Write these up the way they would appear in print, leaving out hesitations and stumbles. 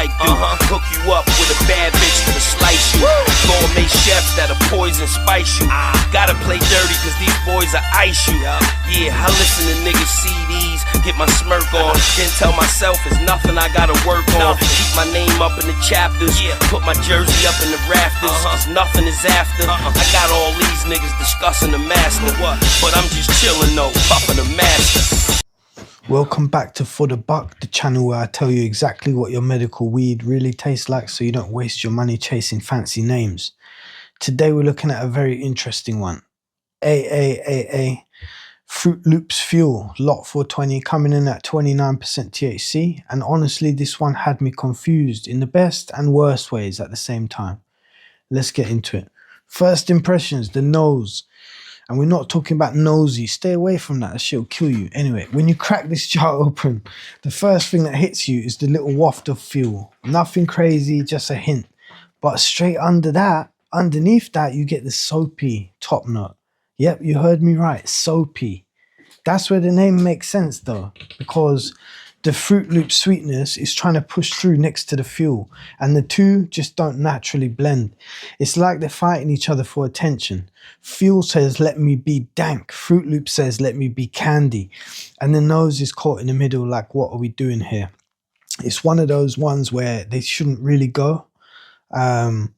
like do. Hook you up with a bad bitch to slice you. Gourmet chef that'll poison spice you. Gotta play dirty cause these boys will ice you. Yeah, I listen to niggas CDs, get my smirk on, then tell myself it's nothing I gotta work on. Keep my name up in the chapters, put my jersey up in the rafters, cause nothing is after. I got all these niggas discussing the master, but I'm just chillin' though, puffin' the master. Welcome back to For the Buck, the channel where I tell you exactly what your medical weed really tastes like so you don't waste your money chasing fancy names. Today we're looking at a very interesting one. AAAA Fruit Loops Fuel, lot 420, coming in at 29% THC, and honestly this one had me confused in the best and worst ways at the same time. Let's get into it. First impressions, the nose. And we're not talking about nosy. Stay away from that. That shit will kill you. Anyway, when you crack this jar open, the first thing that hits you is the little waft of fuel. Nothing crazy, just a hint. But straight underneath that, you get the soapy top note. Yep, you heard me right. Soapy. That's where the name makes sense though, because the Fruit Loop sweetness is trying to push through next to the fuel, and the two just don't naturally blend. It's like they're fighting each other for attention. Fuel says, let me be dank. Fruit Loop says, let me be candy. And the nose is caught in the middle like, what are we doing here? It's one of those ones where they shouldn't really go. And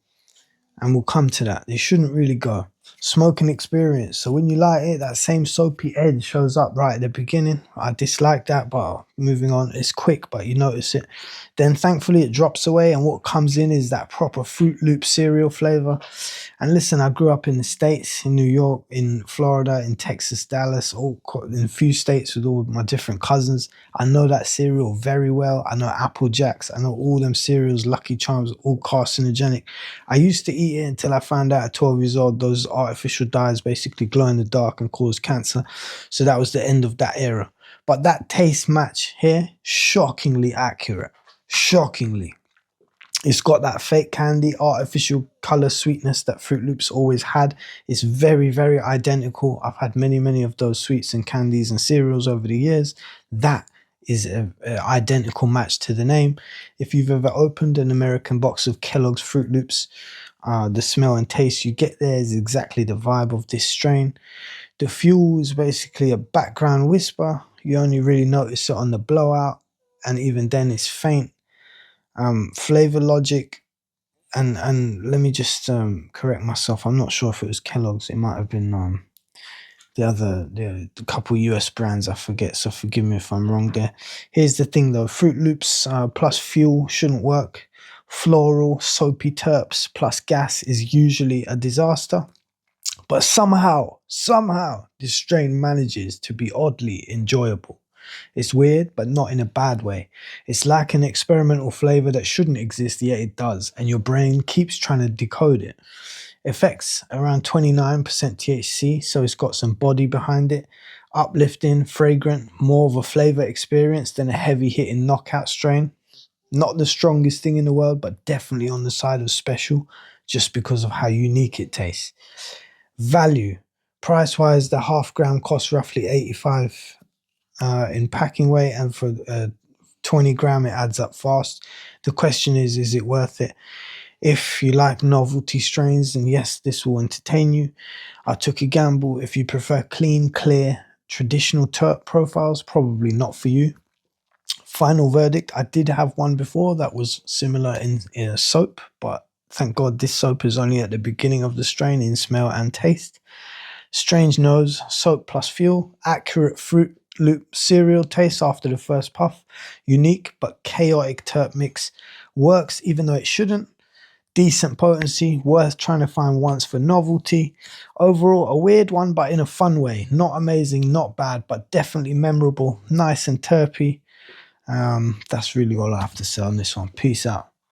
we'll come to that. They shouldn't really go. Smoking experience. So when you light it, that same soapy edge shows up right at the beginning. I dislike that, but moving on. It's quick, but you notice it. Then thankfully it drops away, and what comes in is that proper Fruit Loop cereal flavor. And listen, I grew up in the States, in New York, in Florida, in Texas, Dallas, all in a few states with all my different cousins. I know that cereal very well. I know Apple Jacks. I know all them cereals, Lucky Charms, all carcinogenic. I used to eat it until I found out at 12 years old those artificial dyes basically glow in the dark and cause cancer. So that was the end of that era. But that taste match here, shockingly accurate. Shockingly. It's got that fake candy, artificial color sweetness that Fruit Loops always had. It's very, very identical. I've had many of those sweets and candies and cereals over the years. That is an identical match to the name. If you've ever opened an American box of Kellogg's Fruit Loops, the smell and taste you get there is exactly the vibe of this strain. The fuel is basically a background whisper. You only really notice it on the blowout, and even then it's faint. Flavor logic, and let me just correct myself. I'm not sure if it was Kellogg's. It might have been the couple US brands, I forget, so forgive me if I'm wrong there. Here's the thing though, Fruit Loops plus fuel shouldn't work. Floral, soapy terps plus gas is usually a disaster. But somehow, this strain manages to be oddly enjoyable. It's weird, but not in a bad way. It's like an experimental flavor that shouldn't exist, yet it does, and your brain keeps trying to decode it. Effects around 29% THC, so it's got some body behind it. Uplifting, fragrant, more of a flavor experience than a heavy-hitting knockout strain. Not the strongest thing in the world, but definitely on the side of special, just because of how unique it tastes. Value. Price-wise, the half gram costs roughly 85 in packing weight, and for 20 gram it adds up fast. The question is it worth it? If you like novelty strains, then yes, this will entertain you. I took a gamble. If you prefer clean, clear, traditional terp profiles, probably not for you. Final verdict, I did have one before that was similar in a soap, but thank God this soap is only at the beginning of the strain in smell and taste. Strange nose, soap plus fuel, accurate Fruit Loop cereal taste after the first puff, unique but chaotic terp mix, works even though it shouldn't, decent potency, worth trying to find once for novelty. Overall, a weird one but in a fun way, not amazing, not bad, but definitely memorable, nice and terpy. That's really all I have to say on this one. Peace out.